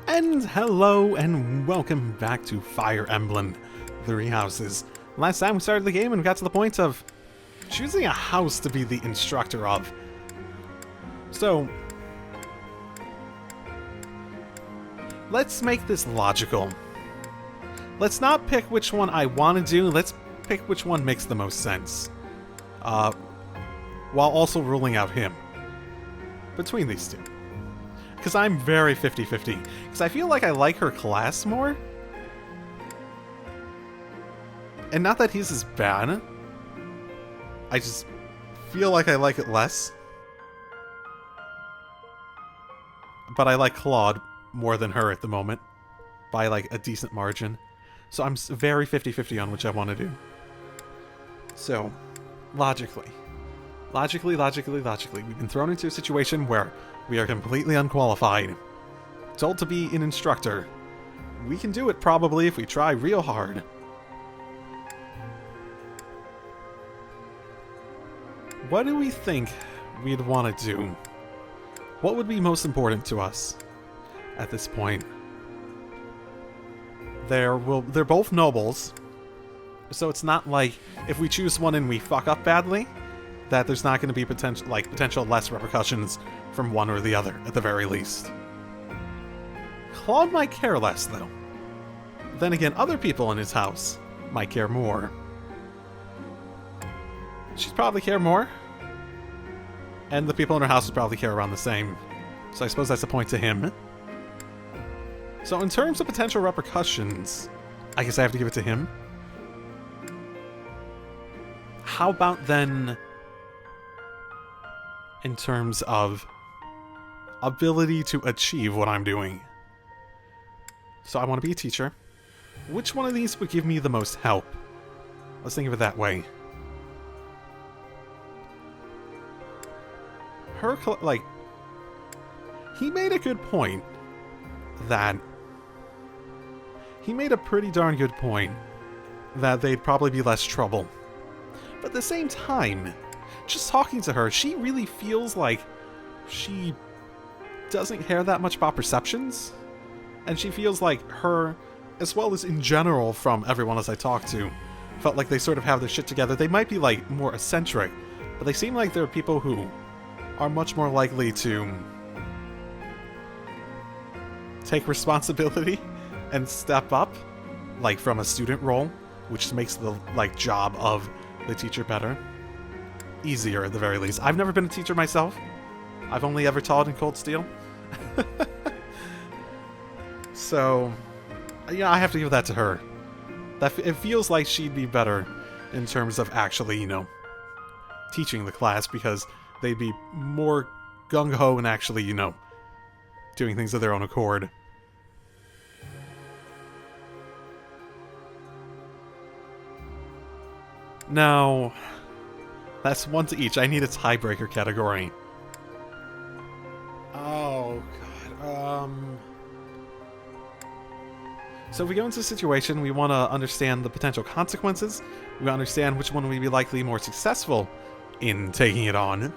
And hello and welcome back to Fire Emblem Three Houses. Last time we started the game and got to the point of choosing a house to be the instructor of. So, let's make this logical. Let's not pick which one I want to do, let's pick which one makes the most sense. While also ruling out him. Between these two. Because I'm very 50-50. Because I feel like I like her class more. And not that he's as bad. I just feel like I like it less. But I like Claude more than her at the moment. By like a decent margin. So I'm very 50-50 on which I want to do. So, logically, we've been thrown into a situation where we are completely unqualified. Told to be an instructor. We can do it probably if we try real hard. What do we think we'd want to do? What would be most important to us at this point? They're both nobles, so it's not like if we choose one and we fuck up badly, that there's not going to be potential less repercussions from one or the other, at the very least. Claude might care less, though. Then again, other people in his house might care more. She'd probably care more. And the people in her house would probably care around the same. So I suppose that's a point to him. So in terms of potential repercussions, I guess I have to give it to him. How about then, in terms of ability to achieve what I'm doing? So I want to be a teacher. Which one of these would give me the most help? Let's think of it that way. He made a good point that... He made a pretty darn good point that they'd probably be less trouble. But at the same time, just talking to her, she really feels like she doesn't care that much about perceptions. And she feels like her, as well as in general from everyone else I talk to, felt like they sort of have their shit together. They might be like more eccentric, but they seem like they're people who are much more likely to take responsibility and step up, like from a student role, which makes the job of the teacher better. Easier at the very least. I've never been a teacher myself. I've only ever taught in Cold Steel. So, yeah, I have to give that to her. It feels like she'd be better in terms of actually, teaching the class, because they'd be more gung-ho and actually, doing things of their own accord. Now, that's one to each. I need a tiebreaker category. Oh, God. So if we go into a situation, we want to understand the potential consequences. We want to understand which one would be likely more successful in taking it on.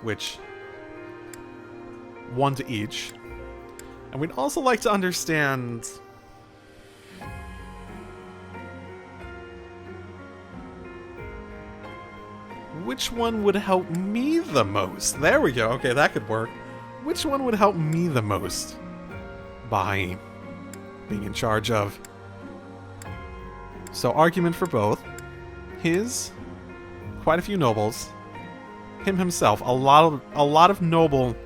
Which, one to each. And we'd also like to understand... which one would help me the most? There we go. Okay, that could work. Which one would help me the most by being in charge of? So, argument for both. His, quite a few nobles. Him himself, a lot of nobles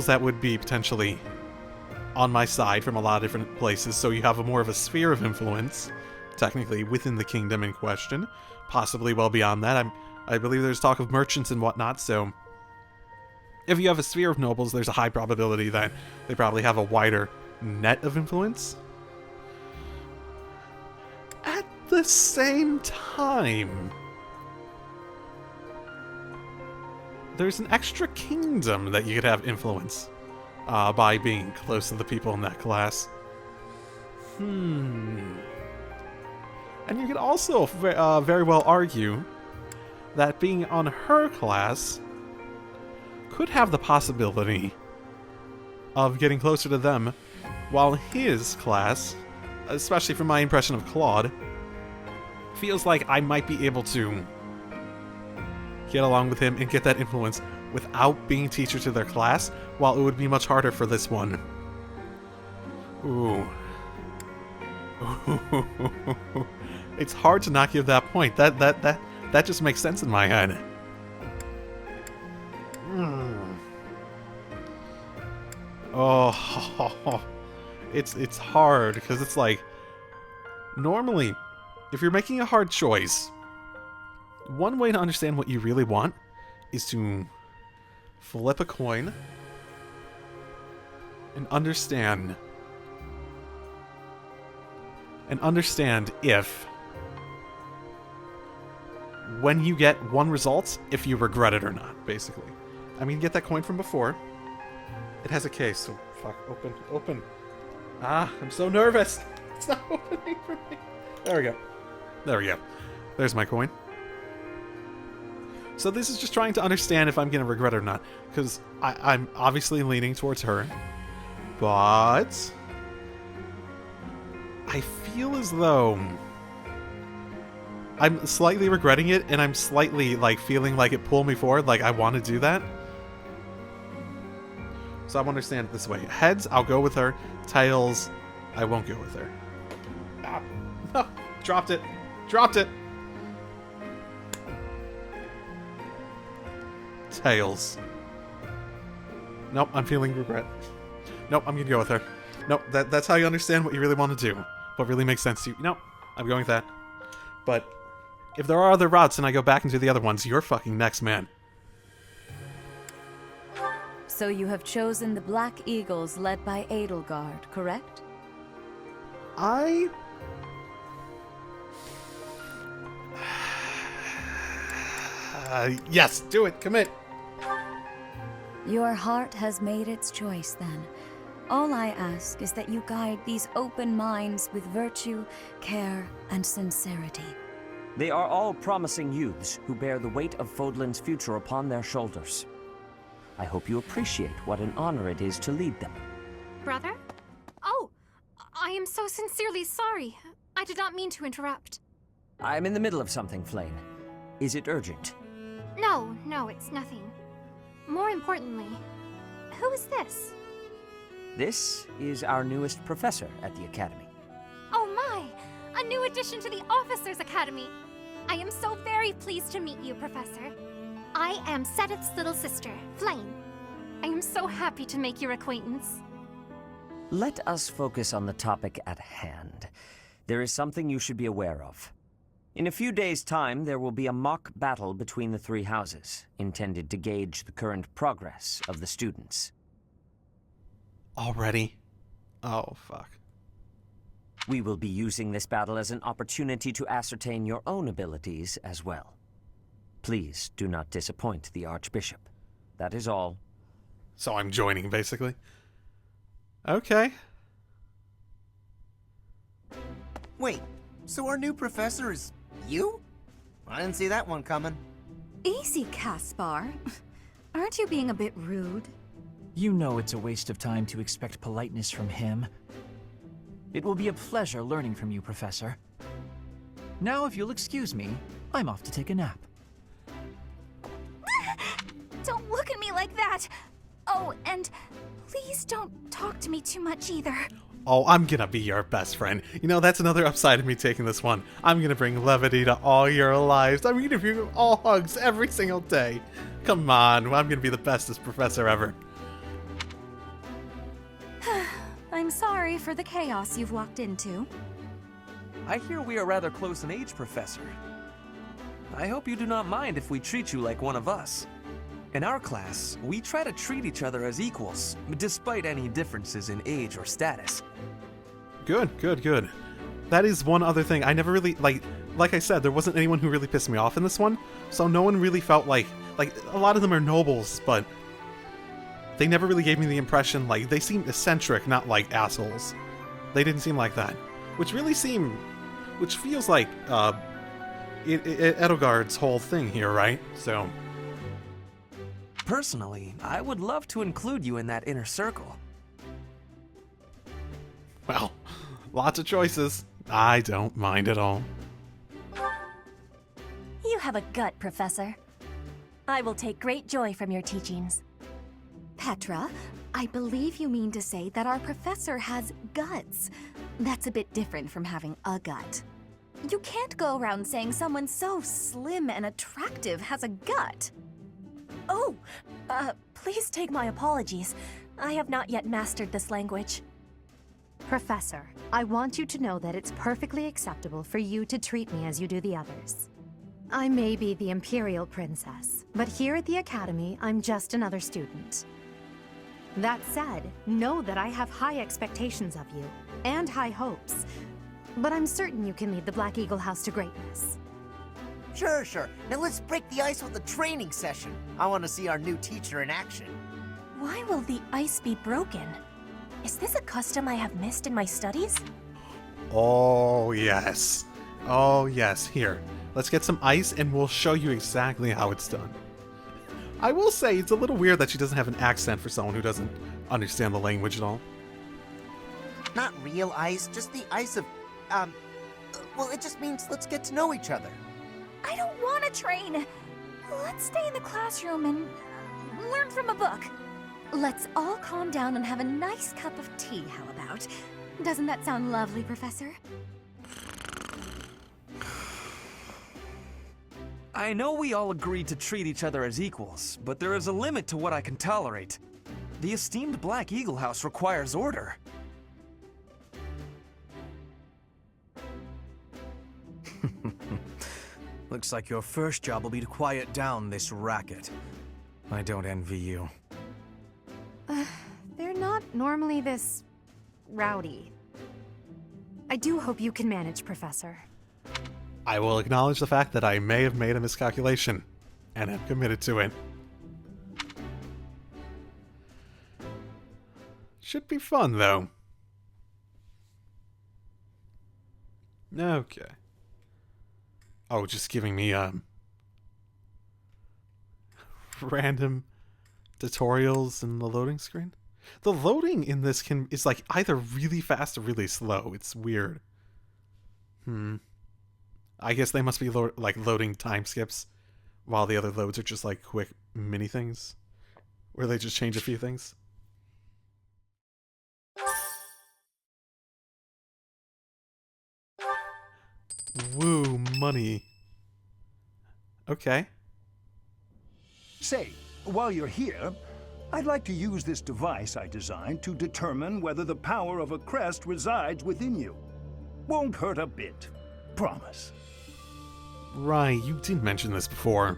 that would be potentially on my side from a lot of different places. So you have more of a sphere of influence, technically, within the kingdom in question. Possibly well beyond that. I believe there's talk of merchants and whatnot, so if you have a sphere of nobles, there's a high probability that they probably have a wider net of influence. At the same time, there's an extra kingdom that you could have influence by being close to the people in that class. And you could also very well argue that being on her class could have the possibility of getting closer to them, while his class, especially from my impression of Claude, feels like I might be able to get along with him and get that influence without being teacher to their class, while it would be much harder for this one. Ooh. It's hard to not give that point. That just makes sense in my head. Oh, it's hard because it's like, normally, if you're making a hard choice, one way to understand what you really want is to flip a coin and understand if, when you get one result, if you regret it or not, basically. I mean, get that coin from before. It has a case, so fuck, open. Ah, I'm so nervous. It's not opening for me. There we go. There's my coin. So this is just trying to understand if I'm going to regret it or not, because I'm obviously leaning towards her, but I feel as though I'm slightly regretting it, and I'm slightly, like, feeling like it pulled me forward, like I want to do that. So I understand it this way. Heads, I'll go with her. Tails, I won't go with her. Ah, no, dropped it. Tails. Nope, I'm feeling regret. Nope, I'm gonna go with her. Nope, that's how you understand what you really want to do. What really makes sense to you. Nope, I'm going with that. But if there are other routes and I go back into the other ones, you're fucking next, man. So you have chosen the Black Eagles led by Edelgard, correct? Yes, do it, commit. Your heart has made its choice, then. All I ask is that you guide these open minds with virtue, care, and sincerity. They are all promising youths who bear the weight of Fodlan's future upon their shoulders. I hope you appreciate what an honor it is to lead them. Brother? Oh, I am so sincerely sorry. I did not mean to interrupt. I'm in the middle of something, Flame. Is it urgent? No, it's nothing. More importantly, who is this? This is our newest professor at the Academy. Oh my! A new addition to the Officers' Academy! I am so very pleased to meet you, Professor. I am Sedith's little sister, Flame. I am so happy to make your acquaintance. Let us focus on the topic at hand. There is something you should be aware of. In a few days' time, there will be a mock battle between the three houses, intended to gauge the current progress of the students. Already? Oh, fuck. We will be using this battle as an opportunity to ascertain your own abilities as well. Please do not disappoint the Archbishop. That is all. So I'm joining, basically. Okay. Wait, so our new professor is you? I didn't see that one coming. Easy, Caspar. Aren't you being a bit rude? You know it's a waste of time to expect politeness from him. It will be a pleasure learning from you, Professor. Now, if you'll excuse me, I'm off to take a nap. Don't look at me like that! Oh, and please don't talk to me too much either. Oh, I'm gonna be your best friend. You know, that's another upside of me taking this one. I'm gonna bring levity to all your lives. I'm gonna give you all hugs every single day. Come on, I'm gonna be the bestest professor ever. I'm sorry for the chaos you've walked into. I hear we are rather close in age, Professor. I hope you do not mind if we treat you like one of us. In our class, we try to treat each other as equals, despite any differences in age or status. Good. That is one other thing. I never really, like I said, there wasn't anyone who really pissed me off in this one, so no one really felt like a lot of them are nobles, but they never really gave me the impression, like, they seemed eccentric, not like assholes. They didn't seem like that. Which really seemed which feels like Edelgard's whole thing here, right? So, Personally, I would love to include you in that inner circle. well, lots of choices. I don't mind at all. You have a gut, Professor. I will take great joy from your teachings. Petra, I believe you mean to say that our professor has guts. That's a bit different from having a gut. You can't go around saying someone so slim and attractive has a gut. Oh, please take my apologies. I have not yet mastered this language. Professor, I want you to know that it's perfectly acceptable for you to treat me as you do the others. I may be the Imperial Princess, but here at the Academy, I'm just another student. That said, know that I have high expectations of you, and high hopes. But I'm certain you can lead the Black Eagle House to greatness. Sure. Now let's break the ice with the training session. I want to see our new teacher in action. Why will the ice be broken? Is this a custom I have missed in my studies? Oh, yes. Oh, yes. Here, let's get some ice and we'll show you exactly how it's done. I will say, it's a little weird that she doesn't have an accent for someone who doesn't understand the language at all. Not real ice, just the ice of, well, it just means let's get to know each other. I don't want to train. Let's stay in the classroom and learn from a book. Let's all calm down and have a nice cup of tea, how about? Doesn't that sound lovely, Professor? I know we all agreed to treat each other as equals, but there is a limit to what I can tolerate. The esteemed Black Eagle House requires order. Looks like your first job will be to quiet down this racket. I don't envy you. They're not normally this rowdy. I do hope you can manage, Professor. I will acknowledge the fact that I may have made a miscalculation, and am committed to it. Should be fun, though. Okay. Oh, just giving me, random tutorials in the loading screen? The loading in this is like either really fast or really slow. It's weird. I guess they must be loading time skips, while the other loads are just like quick mini things, where they just change a few things. Woo, money. Okay. Say, while you're here, I'd like to use this device I designed to determine whether the power of a crest resides within you. Won't hurt a bit. Promise. Right, you did mention this before.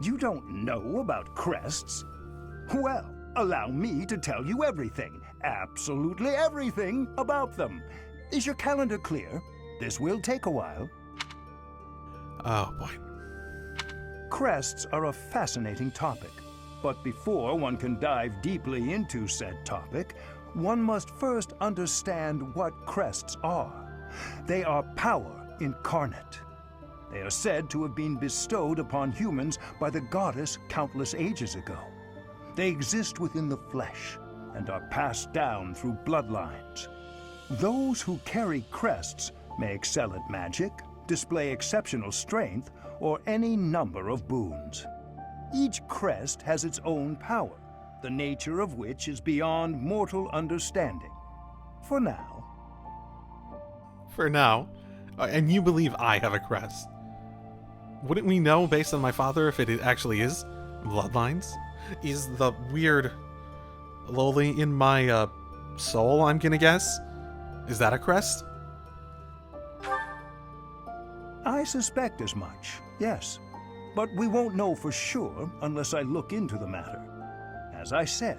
You don't know about crests? Well, allow me to tell you everything, absolutely everything about them. Is your calendar clear? This will take a while. Oh, boy. Crests are a fascinating topic, but before one can dive deeply into said topic, one must first understand what crests are. They are power incarnate. They are said to have been bestowed upon humans by the goddess countless ages ago. They exist within the flesh and are passed down through bloodlines. Those who carry crests may excel at magic, display exceptional strength, or any number of boons. Each crest has its own power, the nature of which is beyond mortal understanding. For now. For now? And you believe I have a crest? Wouldn't we know, based on my father, if it actually is bloodlines? Is the weird lowly in my soul, I'm gonna guess? Is that a crest? I suspect as much, yes. But we won't know for sure unless I look into the matter. As I said,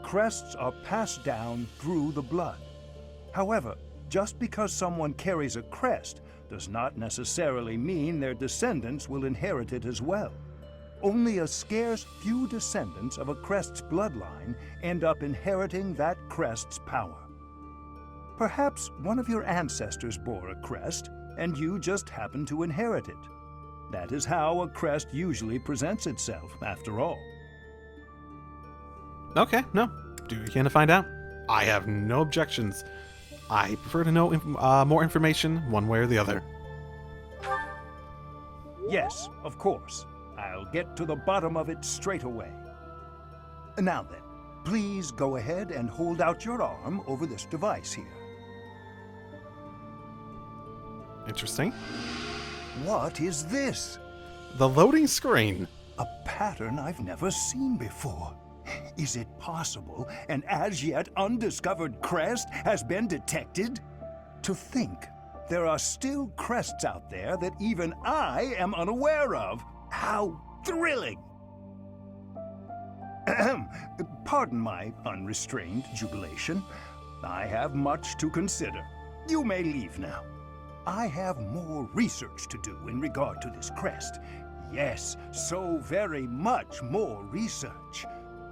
crests are passed down through the blood. However, just because someone carries a crest does not necessarily mean their descendants will inherit it as well. Only a scarce few descendants of a crest's bloodline end up inheriting that crest's power. Perhaps one of your ancestors bore a crest, and you just happen to inherit it. That is how a crest usually presents itself, after all. Okay, no. Do you can to find out? I have no objections. I prefer to know more information one way or the other. Yes, of course. I'll get to the bottom of it straight away. Now then, please go ahead and hold out your arm over this device here. Interesting. What is this? The loading screen. A pattern I've never seen before. Is it possible an as yet undiscovered crest has been detected? To think there are still crests out there that even I am unaware of. How thrilling! Ahem. Pardon my unrestrained jubilation. I have much to consider. You may leave now. I have more research to do in regard to this crest. Yes, so very much more research.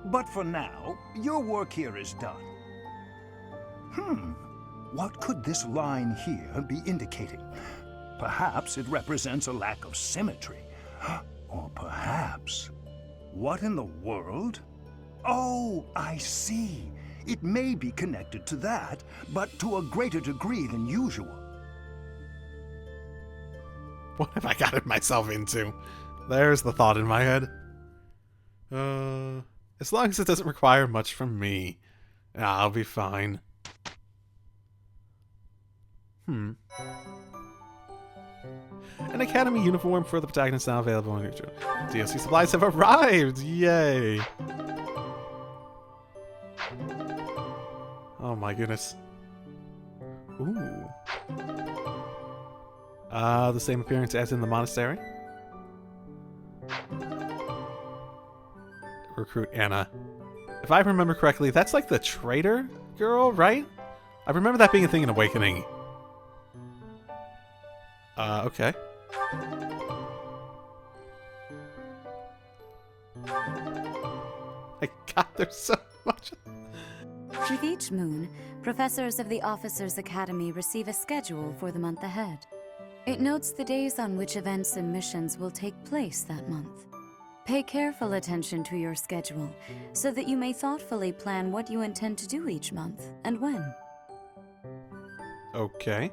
But for now, your work here is done. What could this line here be indicating? Perhaps it represents a lack of symmetry. Or perhaps... What in the world? Oh, I see. It may be connected to that, but to a greater degree than usual. What have I gotten myself into? There's the thought in my head. As long as it doesn't require much from me, I'll be fine. An academy uniform for the protagonist now available on your DLC supplies have arrived! Yay! Oh my goodness. Ooh. The same appearance as in the Monastery. Recruit Anna. If I remember correctly, that's like the traitor girl, right? I remember that being a thing in Awakening. Okay. My god, there's so much. With each moon, professors of the Officers' Academy receive a schedule for the month ahead. It notes the days on which events and missions will take place that month. Pay careful attention to your schedule, so that you may thoughtfully plan what you intend to do each month, and when. Okay.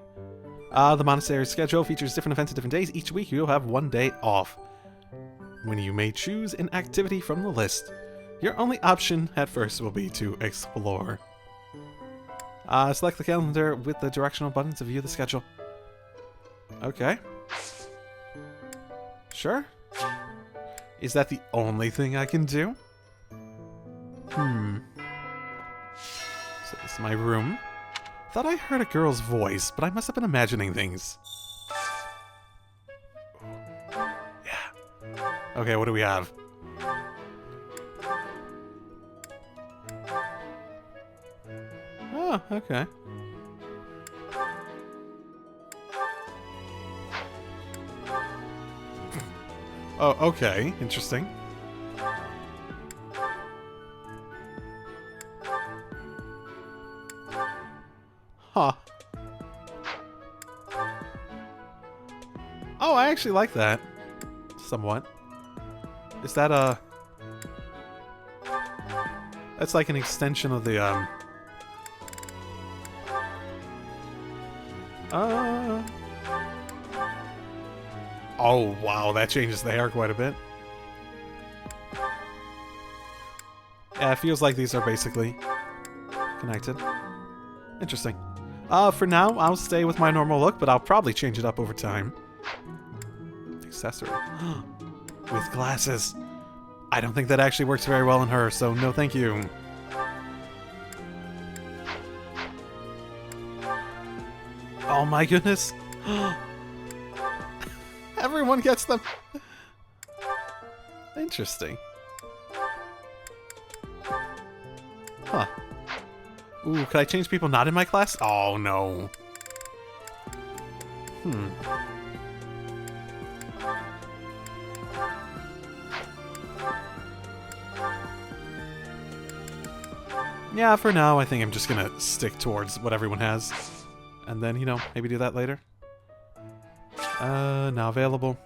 The Monastery schedule features different events at different days. Each week you'll have one day off, when you may choose an activity from the list. Your only option at first will be to explore. Select the calendar with the directional button to view the schedule. Okay. Sure. Is that the only thing I can do? So this is my room. Thought I heard a girl's voice, but I must have been imagining things. Yeah. Okay, what do we have? Oh, okay. Oh, okay. Interesting. Huh. Oh, I actually like that. Somewhat. Is that a... That's like an extension of the, Oh, wow, that changes the hair quite a bit. Yeah, it feels like these are basically connected. Interesting. For now, I'll stay with my normal look, but I'll probably change it up over time. Accessory. With glasses. I don't think that actually works very well on her, so no thank you. Oh my goodness. Everyone gets them. Interesting. Huh. Ooh, could I change people not in my class? Oh, no. Yeah, for now, I think I'm just gonna stick towards what everyone has. And then, you know, maybe do that later. Now available.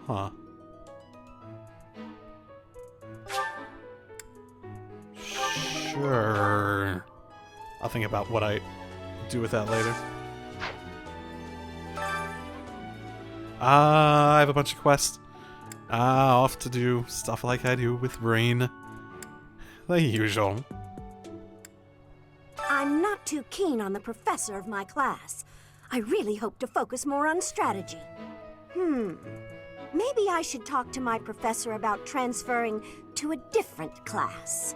Huh. Sure. I'll think about what I do with that later. I have a bunch of quests. Off to do stuff like I do with Rain. The usual. I'm not too keen on the professor of my class. I really hope to focus more on strategy. Maybe I should talk to my professor about transferring to a different class.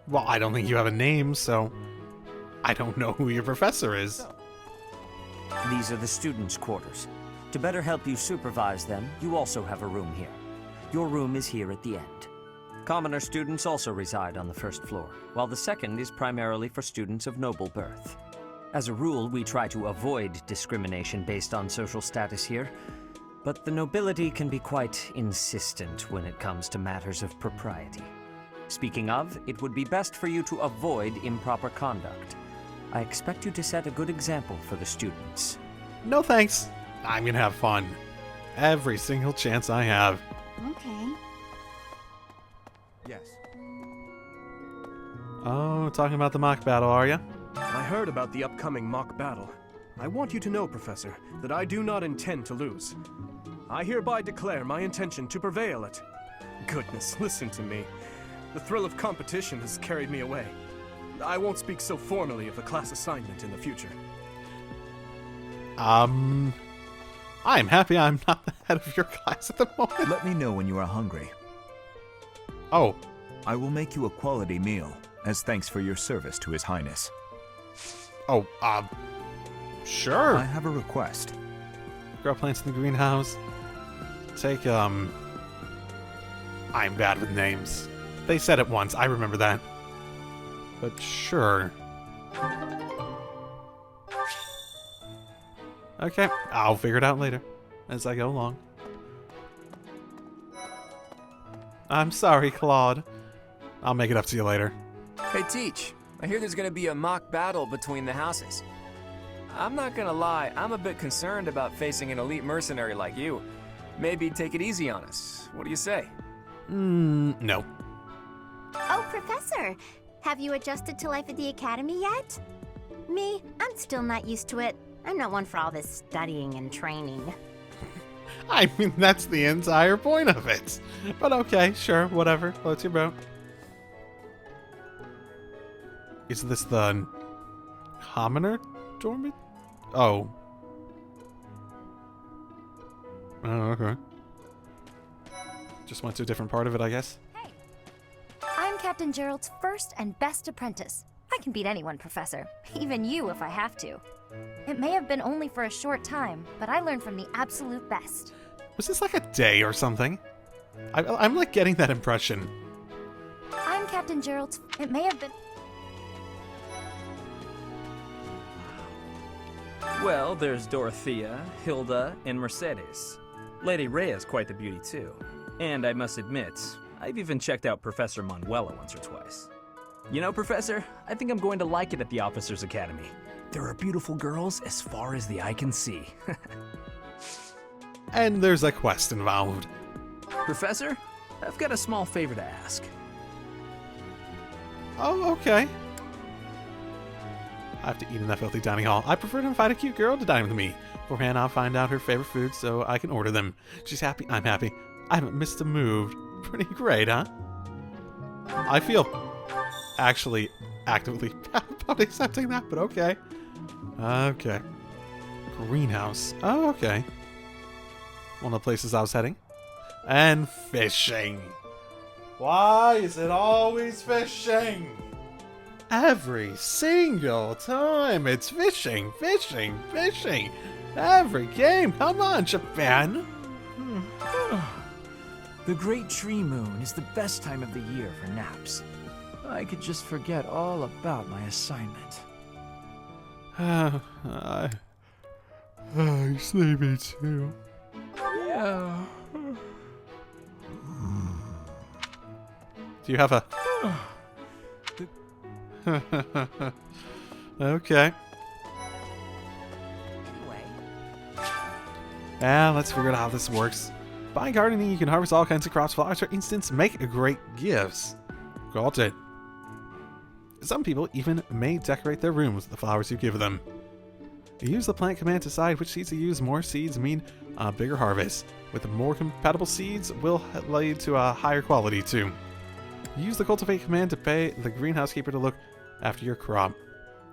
Well, I don't think you have a name, so I don't know who your professor is. These are the students' quarters. To better help you supervise them, you also have a room here. Your room is here at the end. Commoner students also reside on the first floor, while the second is primarily for students of noble birth. As a rule, we try to avoid discrimination based on social status here, but the nobility can be quite insistent when it comes to matters of propriety. Speaking of, it would be best for you to avoid improper conduct. I expect you to set a good example for the students. No thanks. I'm gonna have fun. Every single chance I have. Okay. Yes. Oh, talking about the mock battle, are ya? I heard about the upcoming mock battle. I want you to know, Professor, that I do not intend to lose. I hereby declare my intention to prevail at... Goodness, listen to me. The thrill of competition has carried me away. I won't speak so formally of a class assignment in the future. I am happy I'm not the head of your class at the moment. Let me know when you are hungry. Oh. I will make you a quality meal, as thanks for your service to His Highness. Oh, sure. I have a request. Grow plants in the greenhouse. Take, I'm bad with names. They said it once, I remember that. But sure. Okay, I'll figure it out later, as I go along. I'm sorry, Claude. I'll make it up to you later. Hey, Teach. I hear there's gonna be a mock battle between the houses. I'm not gonna lie, I'm a bit concerned about facing an elite mercenary like you. Maybe take it easy on us. What do you say? No. Oh, Professor! Have you adjusted to life at the Academy yet? Me? I'm still not used to it. I'm not one for all this studying and training. I mean, that's the entire point of it. But okay, sure, whatever. Floats your boat. Is this the commoner dormant? Oh. Oh, okay. Just went to a different part of it, I guess. Hey. I'm Captain Gerald's first and best apprentice. I can beat anyone, Professor. Even you if I have to. It may have been only for a short time, but I learned from the absolute best. Was this like a day or something? I'm like getting that impression. I'm Captain Gerald's... It may have been... Well, there's Dorothea, Hilda, and Mercedes. Lady Rhea's quite the beauty too. And I must admit, I've even checked out Professor Manuela once or twice. You know, Professor, I think I'm going to like it at the Officers Academy. There are beautiful girls as far as the eye can see. And there's a quest involved. Professor, I've got a small favor to ask. Oh, okay. I have to eat in that filthy dining hall. I prefer to invite a cute girl to dine with me. Beforehand, I'll find out her favorite foods so I can order them. She's happy, I'm happy. I haven't missed a move. Pretty great, huh? I feel actually actively bad about accepting that, but okay. Okay. Greenhouse. Oh, okay. One of the places I was heading. And fishing. Why is it always fishing? Every single time it's fishing, fishing, fishing. Every game. Come on, Japan. The Great Tree Moon is the best time of the year for naps. I could just forget all about my assignment. I'm sleepy too. Yeah. Do you have a... Okay. Let's figure out how this works. By gardening, you can harvest all kinds of crops. Flowers, for instance, make great gifts. Got it. Some people even may decorate their rooms with the flowers you give them. You use the plant command to decide which seeds to use. More seeds mean a bigger harvest. With the more compatible seeds will lead to a higher quality too. Use the cultivate command to pay the greenhouse keeper to look after your crop.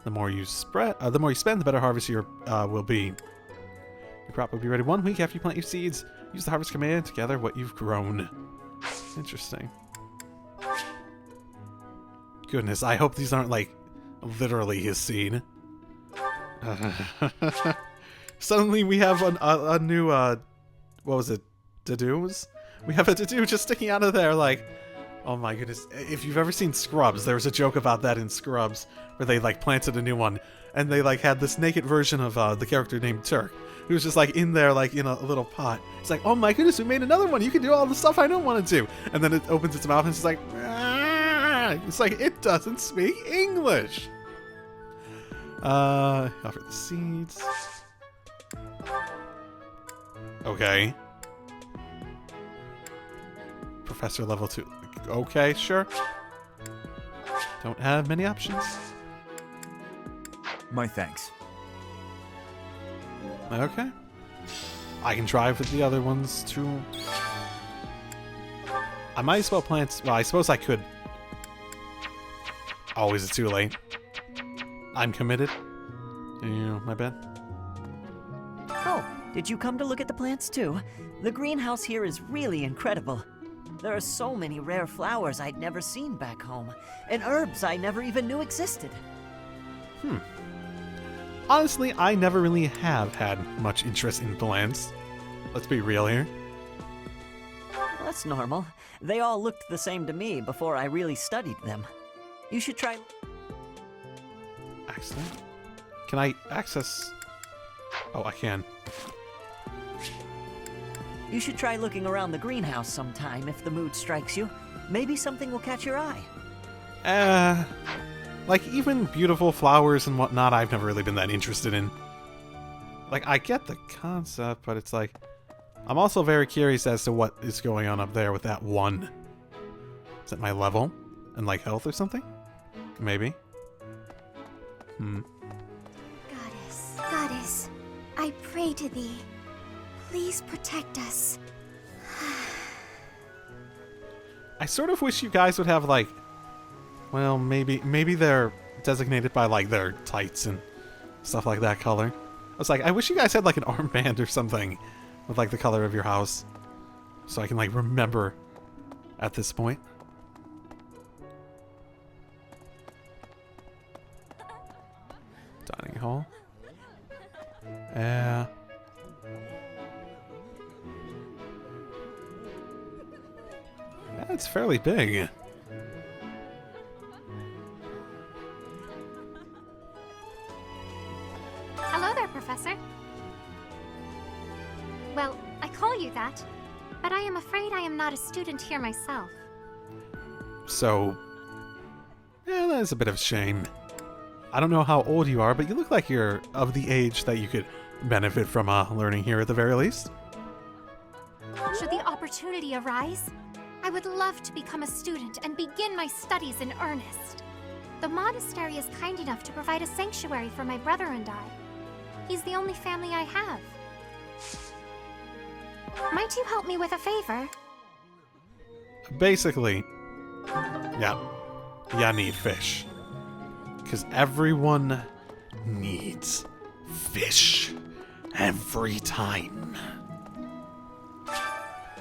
The more you spend, the better harvest your will be. Your crop will be ready 1 week after you plant your seeds. Use the harvest command to gather what you've grown. Interesting. Goodness, I hope these aren't like literally his seed. Suddenly we have a new what was it? Dadoos? We have a Dadoo just sticking out of there like, oh my goodness. If you've ever seen Scrubs, there was a joke about that in Scrubs where they like planted a new one and they like had this naked version of the character named Turk who was just like in there like in a little pot. It's like, oh my goodness, we made another one. You can do all the stuff I don't want to do. And then it opens its mouth and it's like, ah! It's like it doesn't speak English. Offer the seeds. Okay. Professor level 2. Okay, sure. Don't have many options. My thanks. Okay. I can try with the other ones too. I might as well plant... Well, I suppose I could. Always it's too late. I'm committed. My bad. Oh, did you come to look at the plants too? The greenhouse here is really incredible. There are so many rare flowers I'd never seen back home, and herbs I never even knew existed. Honestly, I never really have had much interest in plants. Let's be real here. That's normal. They all looked the same to me before I really studied them. You should try... Excellent. Can I access... Oh, I can. You should try looking around the greenhouse sometime if the mood strikes you. Maybe something will catch your eye. Like, even beautiful flowers and whatnot, I've never really been that interested in. Like, I get the concept, but it's like... I'm also very curious as to what is going on up there with that one. Is it my level? And, like, health or something? Maybe. Goddess, I pray to thee. Please protect us. I sort of wish you guys would have, like... Well, maybe they're designated by, like, their tights and stuff like that color. I was like, I wish you guys had, like, an armband or something with, like, the color of your house. So I can, like, remember at this point. Dining hall. Yeah. That's fairly big. Hello there, Professor. Well, I call you that, but I am afraid I am not a student here myself. So, yeah, that is a bit of a shame. I don't know how old you are, but you look like you're of the age that you could benefit from learning here at the very least. Should the opportunity arise, I would love to become a student and begin my studies in earnest. The monastery is kind enough to provide a sanctuary for my brother and I. He's the only family I have. Might you help me with a favor? Basically, yeah, you need fish. Because everyone needs fish every time.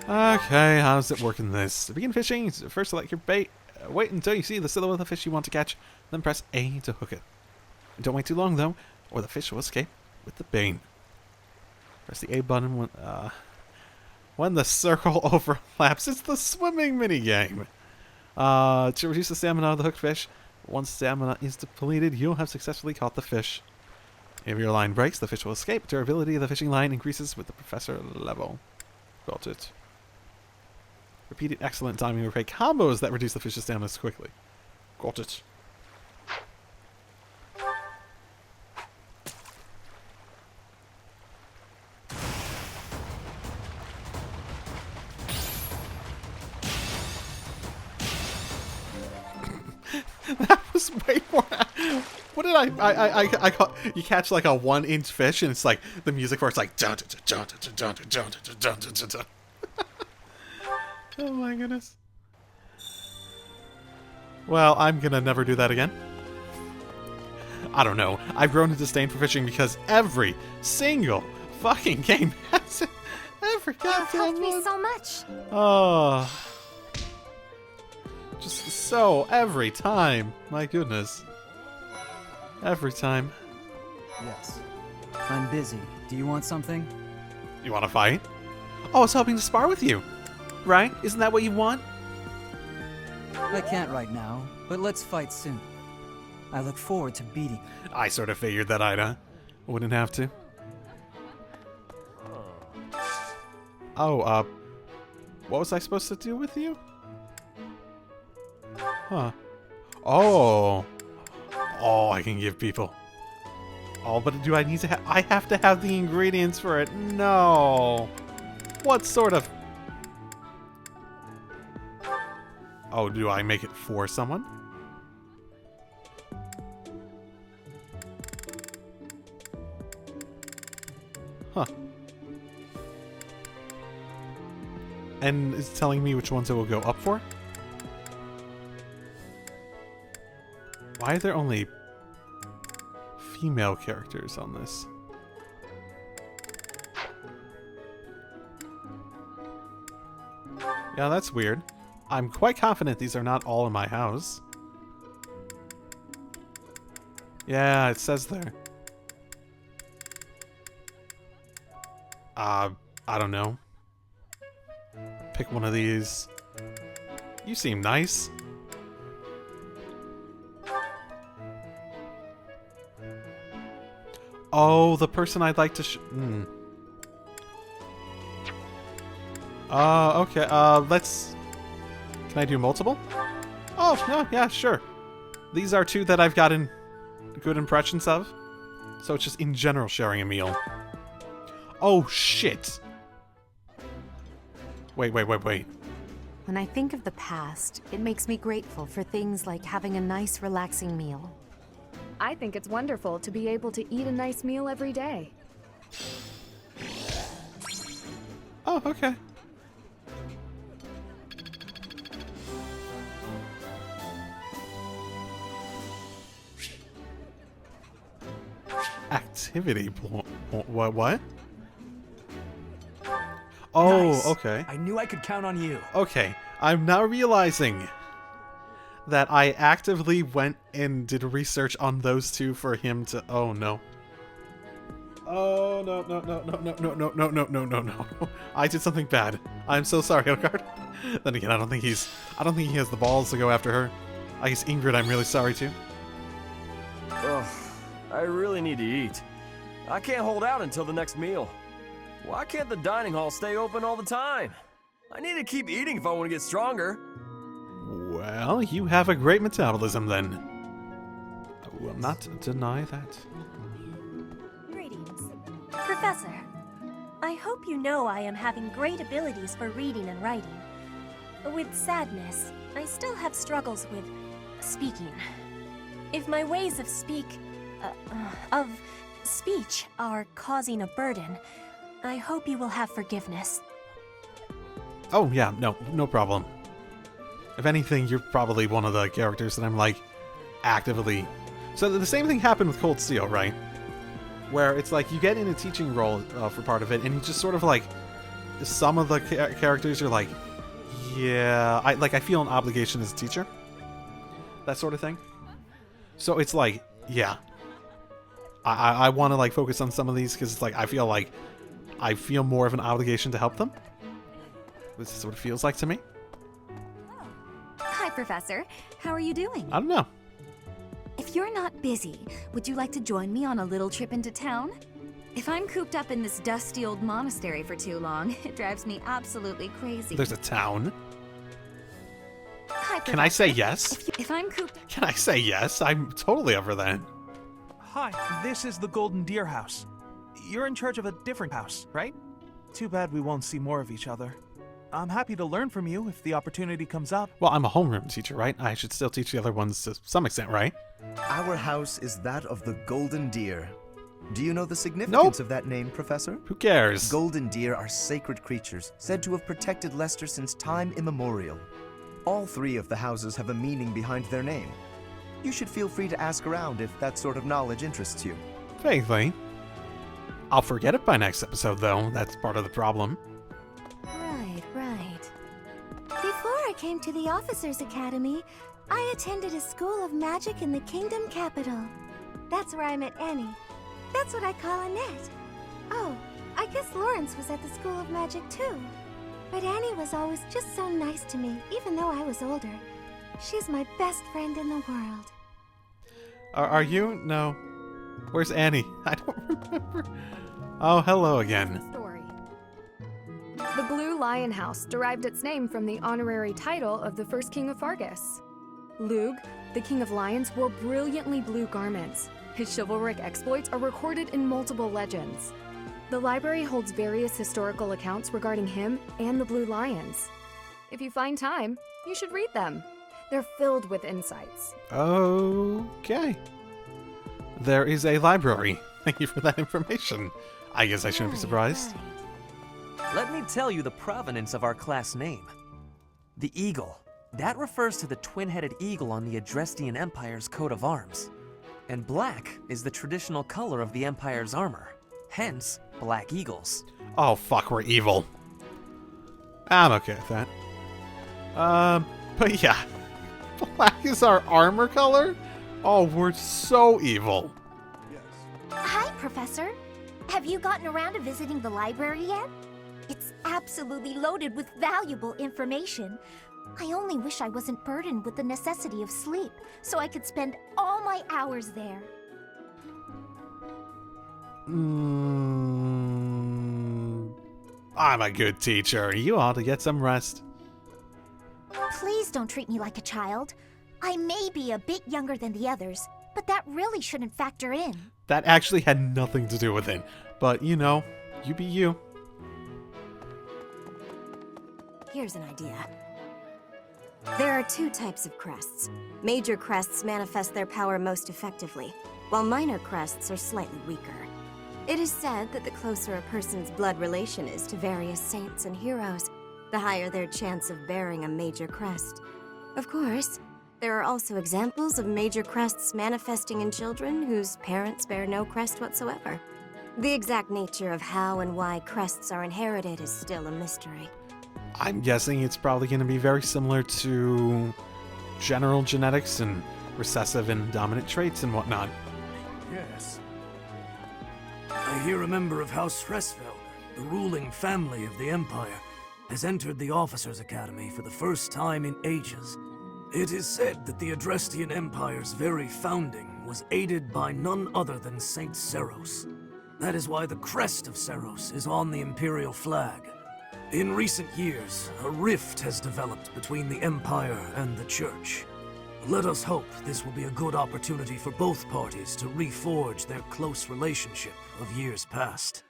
Okay, how's it working this? To begin fishing, first select your bait. Wait until you see the silhouette of the fish you want to catch, then press A to hook it. Don't wait too long though, or the fish will escape with the bait. Press the A button when the circle overlaps. It's the swimming minigame. To reduce the stamina of the hooked fish, once stamina is depleted, you'll have successfully caught the fish. If your line breaks, the fish will escape. Durability of the fishing line increases with the professor level. Got it. Repeated excellent timing will create combos that reduce the fish's stamina quickly. Got it. That was way more. What did I call, you catch like a 1-inch fish and it's like the music for it's like dun dun dun dun dun dun dun dun dun dun. Oh my goodness. Well, I'm gonna never do that again. I don't know. I've grown a disdain for fishing because every single fucking game has it. Every goddamn helped me one. so much. Oh. Just so every time. My goodness. Every time. Yes. I'm busy. Do you want something? You want to fight? Oh, I was hoping to spar with you. Right? Isn't that what you want? I can't right now, but let's fight soon. I look forward to beating. I sort of figured that I wouldn't have to. Oh, what was I supposed to do with you? Huh. Oh. Oh, I can give people. Oh, but do I need to have... I have to have the ingredients for it. No. What sort of... Oh, do I make it for someone? Huh. And it's telling me which ones it will go up for? Why are there only female characters on this? Yeah, that's weird. I'm quite confident these are not all in my house. Yeah, it says there. I don't know. Pick one of these. You seem nice. Oh, the person I'd like to okay, let's... Can I do multiple? Oh, no, yeah, sure. These are two that I've gotten good impressions of. So it's just in general sharing a meal. Oh, shit! Wait. When I think of the past, it makes me grateful for things like having a nice, relaxing meal. I think it's wonderful to be able to eat a nice meal every day. Oh, okay. Activity what? Oh, Nice. okay. I knew I could count on you. Okay, I'm now realizing that I actively went and did research on those two for him to... Oh, no. Oh, no. I did something bad. I'm so sorry, Elgard. Then again, I don't think he has the balls to go after her. I guess Ingrid I'm really sorry to. Ugh, I really need to eat. I can't hold out until the next meal. Why can't the dining hall stay open all the time? I need to keep eating if I want to get stronger. Well, you have a great metabolism then. I will not deny that. Greetings. Professor, I hope you know I am having great abilities for reading and writing. With sadness, I still have struggles with speaking. If my ways of speech are causing a burden, I hope you will have forgiveness. Oh, yeah, no problem. If anything, you're probably one of the characters that I'm, like, actively... So the same thing happened with Cold Steel, right? Where it's like, you get in a teaching role for part of it, and you just sort of, like... Some of the characters are like, yeah... I feel an obligation as a teacher. That sort of thing. So it's like, yeah. I want to, like, focus on some of these, because it's like, I feel more of an obligation to help them. This is what it feels like to me. Hi, Professor. How are you doing? I don't know. If you're not busy, would you like to join me on a little trip into town? If I'm cooped up in this dusty old monastery for too long, it drives me absolutely crazy. There's a town? Can I say yes? If I'm cooped... Can I say yes? I'm totally over that. Hi, this is the Golden Deer House. You're in charge of a different house, right? Too bad we won't see more of each other. I'm happy to learn from you if the opportunity comes up. Well, I'm a homeroom teacher, right? I should still teach the other ones to some extent, right? Our house is that of the Golden Deer. Do you know the significance of that name, Professor? Who cares? Golden deer are sacred creatures, said to have protected Leicester since time immemorial. All three of the houses have a meaning behind their name. You should feel free to ask around if that sort of knowledge interests you. Vaguely. I'll forget it by next episode, though. That's part of the problem. Right. Before I came to the Officers Academy, I attended a school of magic in the Kingdom Capital. That's where I met Annie. That's what I call Annette. Oh, I guess Lawrence was at the School of Magic too. But Annie was always just so nice to me, even though I was older. She's my best friend in the world. Are you? No. Where's Annie? I don't remember. Oh, hello again. Story. The Blue Lion House derived its name from the honorary title of the first king of Fargus. Lug, the king of lions, wore brilliantly blue garments. His chivalric exploits are recorded in multiple legends. The library holds various historical accounts regarding him and the Blue Lions. If you find time, you should read them. They're filled with insights. Okay. There is a library. Thank you for that information. I guess I shouldn't be surprised. Let me tell you the provenance of our class name. The eagle. That refers to the twin-headed eagle on the Adrestian Empire's coat of arms. And black is the traditional color of the Empire's armor. Hence, black eagles. Oh, fuck, we're evil. I'm okay with that. But yeah. Black is our armor color? Oh, we're so evil. Hi, Professor. Have you gotten around to visiting the library yet? It's absolutely loaded with valuable information. I only wish I wasn't burdened with the necessity of sleep, so I could spend all my hours there. I'm a good teacher. You ought to get some rest. Please don't treat me like a child. I may be a bit younger than the others, but that really shouldn't factor in. That actually had nothing to do with it. But, you know, you be you. Here's an idea. There are two types of crests. Major crests manifest their power most effectively, while minor crests are slightly weaker. It is said that the closer a person's blood relation is to various saints and heroes, the higher their chance of bearing a major crest. Of course, there are also examples of major crests manifesting in children whose parents bear no crest whatsoever. The exact nature of how and why crests are inherited is still a mystery. I'm guessing it's probably going to be very similar to general genetics and recessive and dominant traits and whatnot. Yes. I hear a member of House Fresfeld, the ruling family of the Empire, has entered the Officers' Academy for the first time in ages. It is said that the Adrestian Empire's very founding was aided by none other than Saint Seros. That is why the crest of Seros is on the Imperial flag. In recent years, a rift has developed between the Empire and the Church. Let us hope this will be a good opportunity for both parties to reforge their close relationship of years past.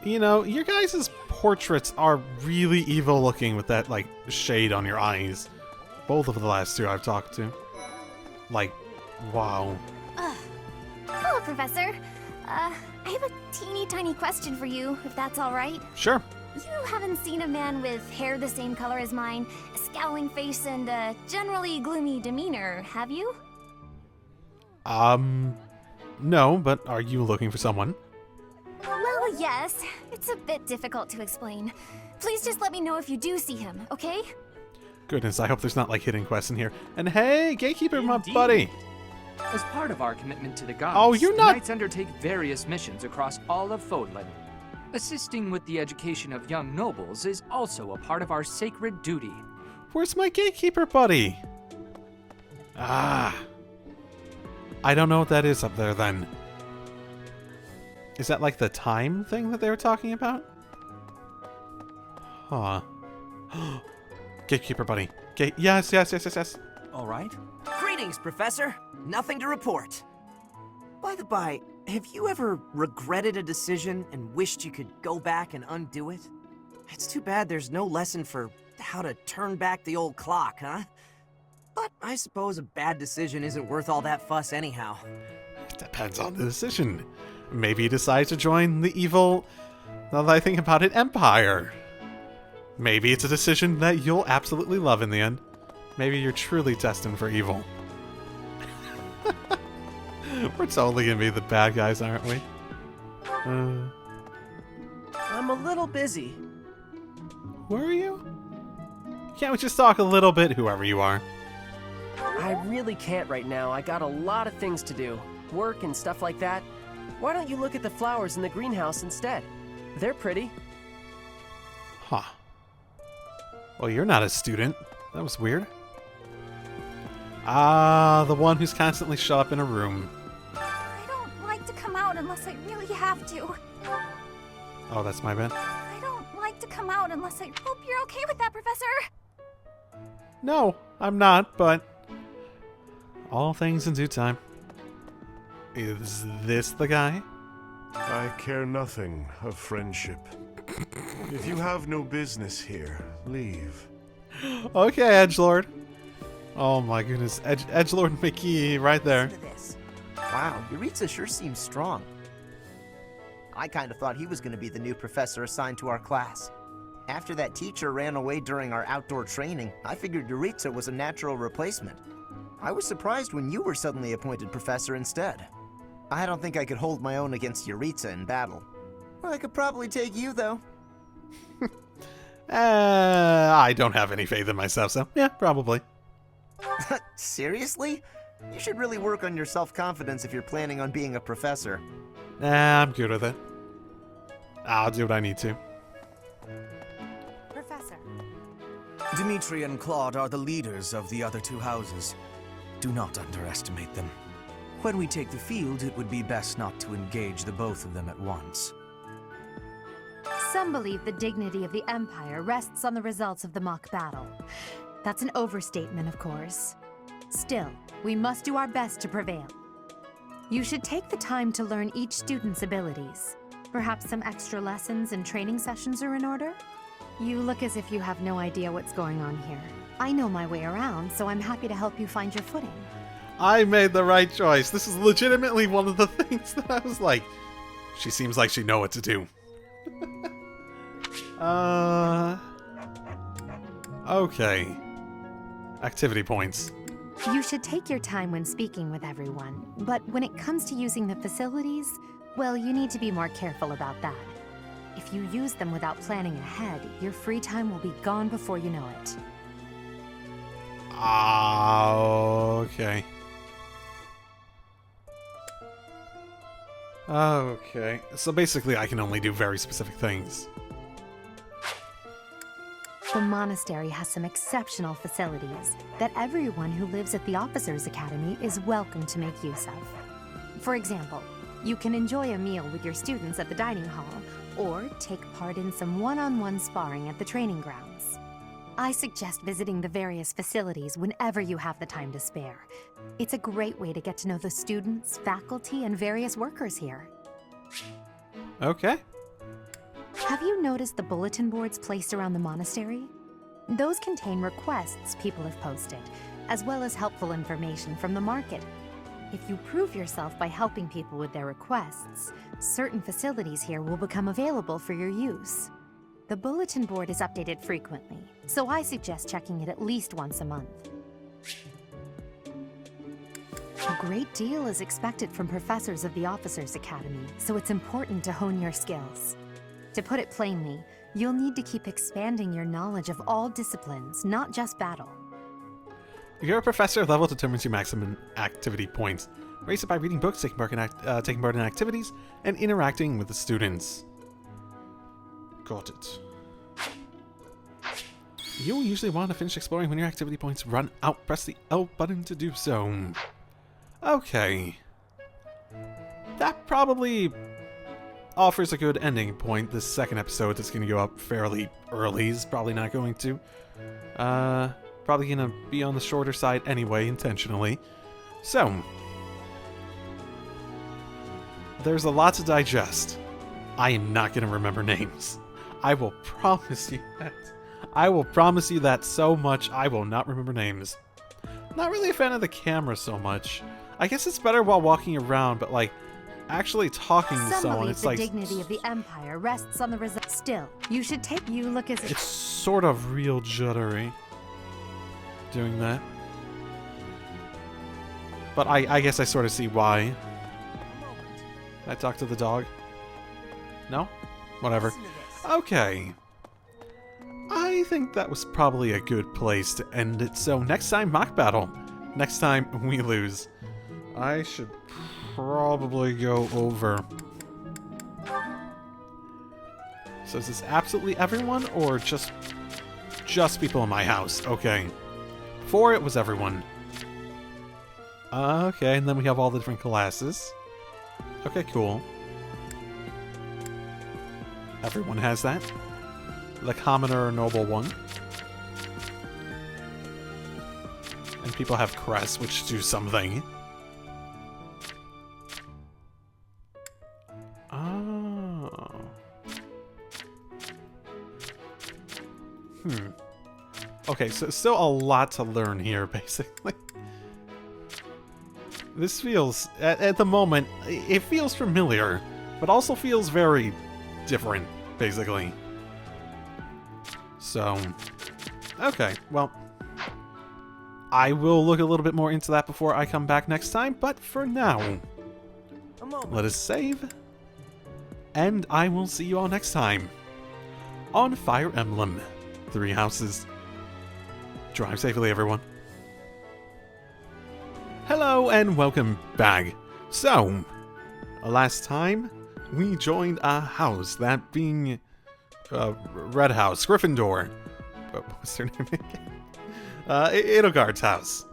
You know, your guys' portraits are really evil looking with that, like, shade on your eyes. Both of the last two I've talked to. Like, wow. Hello, Professor. I have a teeny tiny question for you, if that's all right. Sure. You haven't seen a man with hair the same color as mine, a scowling face, and a generally gloomy demeanor, have you? No, but are you looking for someone? Well, yes. It's a bit difficult to explain. Please just let me know if you do see him, okay? Goodness, I hope there's not, like, hidden quests in here. And hey, Gatekeeper, my buddy! As part of our commitment to the gods, Oh, you're not- the Knights undertake various missions across all of Fodlan. Assisting with the education of young nobles is also a part of our sacred duty. Where's my Gatekeeper buddy? Ah. I don't know what that is up there, then. Is that, like, the time thing that they were talking about? Huh. Gatekeeper buddy. Okay, yes. All right. Greetings, Professor. Nothing to report. By the by, have you ever regretted a decision and wished you could go back and undo it? It's too bad there's no lesson for how to turn back the old clock, huh? But I suppose a bad decision isn't worth all that fuss anyhow. It depends on the decision. Maybe you decide to join the evil, now that I think about it, Empire. Maybe it's a decision that you'll absolutely love in the end. Maybe you're truly destined for evil. We're totally gonna be the bad guys, aren't we? I'm a little busy. Who are you? Can't we just talk a little bit, whoever you are? I really can't right now. I got a lot of things to do. Work and stuff like that. Why don't you look at the flowers in the greenhouse instead? They're pretty. Huh. Well, you're not a student. That was weird. Ah, the one who's constantly shut up in a room. I don't like to come out unless I really have to. Oh, that's my bad. I don't like to come out unless I hope you're okay with that, Professor. No, I'm not, but all things in due time. Is this the guy? I care nothing of friendship. If you have no business here, leave. Okay, Edgelord. Oh my goodness, Edgelord Mickey right there. Listen to this. Wow, Yuritsa sure seems strong. I kind of thought he was going to be the new professor assigned to our class. After that teacher ran away during our outdoor training, I figured Yuritsa was a natural replacement. I was surprised when you were suddenly appointed professor instead. I don't think I could hold my own against Yuritsa in battle. I could probably take you, though. I don't have any faith in myself, so yeah, probably. Seriously? You should really work on your self-confidence if you're planning on being a professor. I'm good with it. I'll do what I need to. Professor. Dimitri and Claude are the leaders of the other two houses. Do not underestimate them. When we take the field, it would be best not to engage the both of them at once. Some believe the dignity of the Empire rests on the results of the mock battle. That's an overstatement, of course. Still, we must do our best to prevail. You should take the time to learn each student's abilities. Perhaps some extra lessons and training sessions are in order? You look as if you have no idea what's going on here. I know my way around, so I'm happy to help you find your footing. I made the right choice. This is legitimately one of the things that I was like, she seems like she knows what to do. Okay. Activity points. You should take your time when speaking with everyone, but when it comes to using the facilities, well, you need to be more careful about that. If you use them without planning ahead, your free time will be gone before you know it. Okay. Okay. So basically I can only do very specific things. The monastery has some exceptional facilities that everyone who lives at the Officers' Academy is welcome to make use of. For example, you can enjoy a meal with your students at the dining hall, or take part in some one-on-one sparring at the training grounds. I suggest visiting the various facilities whenever you have the time to spare. It's a great way to get to know the students, faculty, and various workers here. Okay. Have you noticed the bulletin boards placed around the monastery? Those contain requests people have posted, as well as helpful information from the market. If you prove yourself by helping people with their requests, certain facilities here will become available for your use. The bulletin board is updated frequently, so I suggest checking it at least once a month. A great deal is expected from professors of the Officers' Academy, so it's important to hone your skills. To put it plainly, you'll need to keep expanding your knowledge of all disciplines, not just battle. Your professor level determines your maximum activity points. Raise it by reading books, taking part in activities, and interacting with the students. Got it. You'll usually want to finish exploring when your activity points run out. Press the L button to do so. Okay. That probably offers a good ending point. This second episode is going to go up fairly early. Is probably not going to. Probably gonna be on the shorter side anyway, intentionally. So, there's a lot to digest. I am not gonna remember names. I will promise you that. I will promise you that so much. I will not remember names. Not really a fan of the camera so much. I guess it's better while walking around, but like, actually talking to someone, it's like... the dignity of the Empire rests on the result. Still, you should take you look as... It's sort of real juddery doing that. But I guess I sort of see why. I talk to the dog? No? Whatever. Okay. I think that was probably a good place to end it. So next time, mock battle. Next time, we lose. I should probably go over. So is this absolutely everyone, or just people in my house? Okay. Before it was everyone. Okay, and then we have all the different classes. Okay, cool. Everyone has that. The commoner or noble one. And people have crests, which do something. Oh. Okay, so still a lot to learn here, basically. This feels, at the moment, it feels familiar, but also feels very different, basically. So, okay, well, I will look a little bit more into that before I come back next time, but for now, let us save, and I will see you all next time on Fire Emblem 3 Houses. Drive safely, everyone. Hello and welcome back. So, last time we joined a house, that being Red House, Gryffindor. What's their name again? Edelgard's house.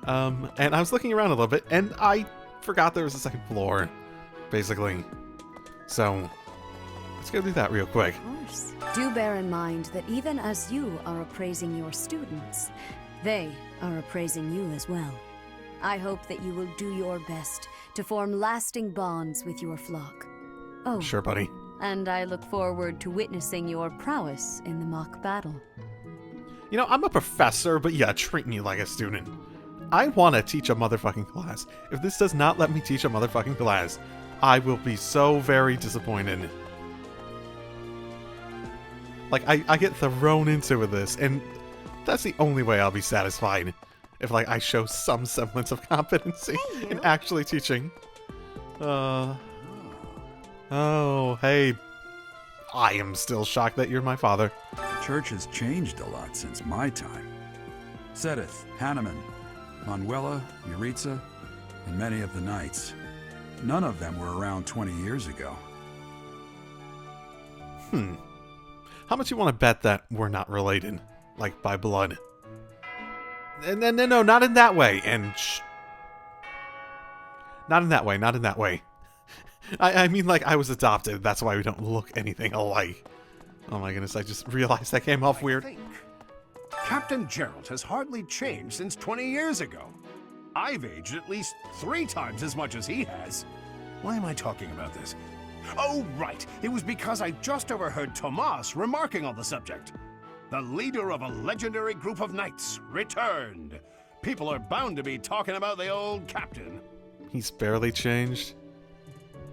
And I was looking around a little bit, and I forgot there was a second floor, basically. So, let's go do that real quick. Of course. Do bear in mind that even as you are appraising your students, they are appraising you as well. I hope that you will do your best to form lasting bonds with your flock. Oh, sure, buddy. And I look forward to witnessing your prowess in the mock battle. You know, I'm a professor, but yeah, treat me like a student. I want to teach a motherfucking class. If this does not let me teach a motherfucking class, I will be so very disappointed. Like, I get thrown into this, and that's the only way I'll be satisfied. If, like, I show some semblance of competency in actually teaching. Oh, hey. I am still shocked that you're my father. The church has changed a lot since my time. Sedith, Hanneman, Manuela, Yuritsa, and many of the knights. None of them were around 20 years ago. How much you want to bet that we're not related? Like, by blood? No, not in that way, and not in that way, not in that way. I mean, like, I was adopted, that's why we don't look anything alike. Oh my goodness, I just realized that came off weird. Captain Gerald has hardly changed since 20 years ago. I've aged at least 3 times as much as he has. Why am I talking about this? Oh, right, it was because I just overheard Tomas remarking on the subject. The leader of a legendary group of knights returned. People are bound to be talking about the old captain. He's barely changed.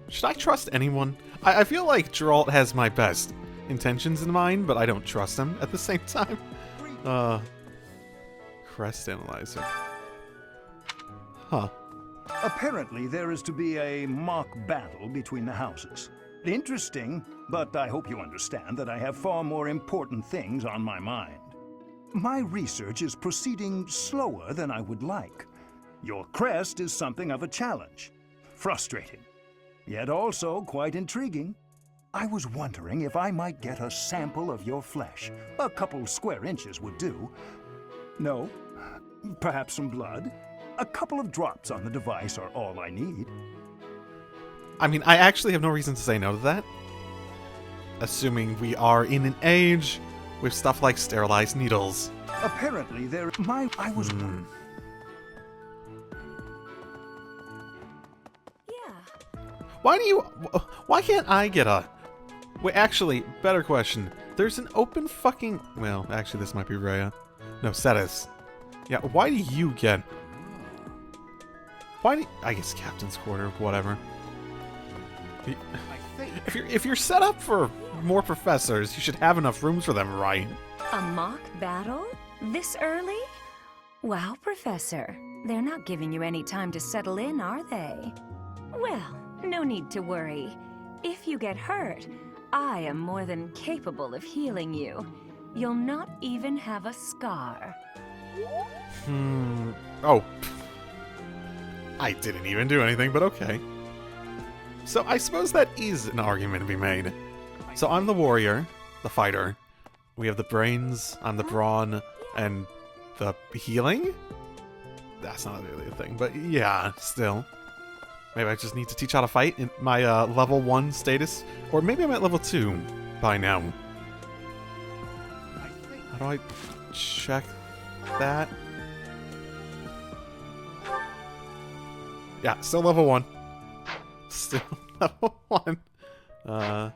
Should I trust anyone? I feel like Geralt has my best intentions in mind, but I don't trust him at the same time. Crest analyzer. Huh. Apparently there is to be a mock battle between the houses. Interesting, but I hope you understand that I have far more important things on my mind. My research is proceeding slower than I would like. Your crest is something of a challenge. Frustrating, yet also quite intriguing. I was wondering if I might get a sample of your flesh. A couple square inches would do. No? Perhaps some blood? A couple of drops on the device are all I need. I mean, I actually have no reason to say no to that. Assuming we are in an age with stuff like sterilized needles, Apparently, I was. Why can't I get a... Wait, actually, better question. There's an open fucking... Well, actually, this might be Rhea. No, Cetus. Yeah, why do you get... Why do I guess Captain's Quarter, whatever. If you're set up for more professors, you should have enough rooms for them, right? A mock battle? This early? Wow, Professor. They're not giving you any time to settle in, are they? Well, no need to worry. If you get hurt, I am more than capable of healing you. You'll not even have a scar. Oh. I didn't even do anything, but okay. So I suppose that is an argument to be made. So I'm the warrior, the fighter. We have the brains, I'm the brawn, and the healing? That's not really a thing, but yeah, still. Maybe I just need to teach how to fight in my level 1 status. Or maybe I'm at level 2 by now. How do I check that? Yeah, still level 1. Still level 1. I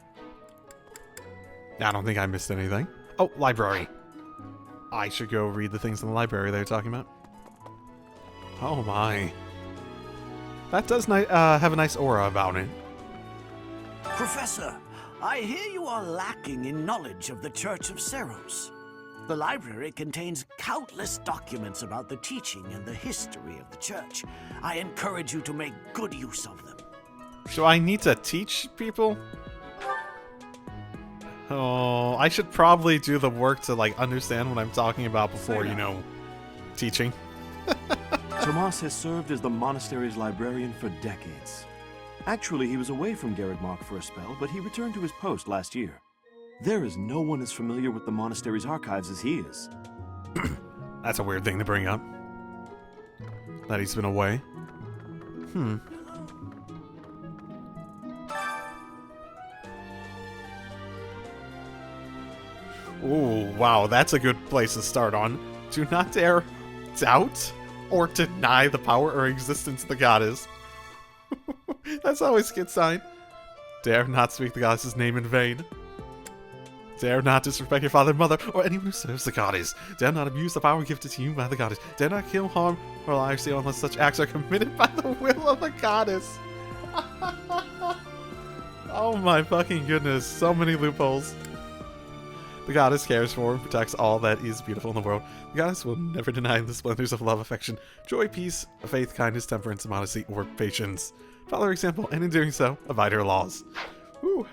don't think I missed anything. Oh, library. I should go read the things in the library they were talking about. Oh my. That does have a nice aura about it. Professor, I hear you are lacking in knowledge of the Church of Ceros. The library contains countless documents about the teaching and the history of the church. I encourage you to make good use of them. So I need to teach people? Oh, I should probably do the work to, like, understand what I'm talking about before, you know, teaching. Tomas has served as the monastery's librarian for decades. Actually, he was away from Garreg for a spell, but he returned to his post last year. There is no one as familiar with the monastery's archives as he is. That's a weird thing to bring up. That he's been away. Ooh, wow, that's a good place to start on. Do not dare doubt or deny the power or existence of the goddess. That's always a good sign. Dare not speak the goddess's name in vain. Dare not disrespect your father and mother, or anyone who serves the goddess. Dare not abuse the power gifted to you by the goddess. Dare not kill, harm, or lie or steal unless such acts are committed by the will of the goddess. Oh my fucking goodness, so many loopholes. The goddess cares for and protects all that is beautiful in the world. The goddess will never deny the splendors of love, affection, joy, peace, faith, kindness, temperance, modesty, or patience. Follow her example, and in doing so, abide her laws. Whew.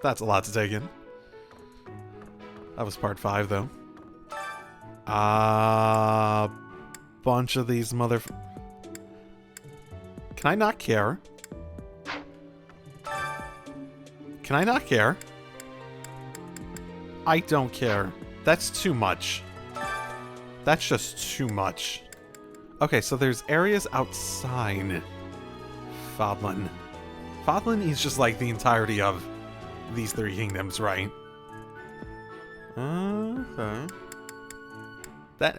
That's a lot to take in. That was part 5, though. Bunch of these Can I not care? Can I not care? I don't care. That's too much. That's just too much. Okay, so there's areas outside Fodlan. Fodlan is just like the entirety of these 3 kingdoms, right?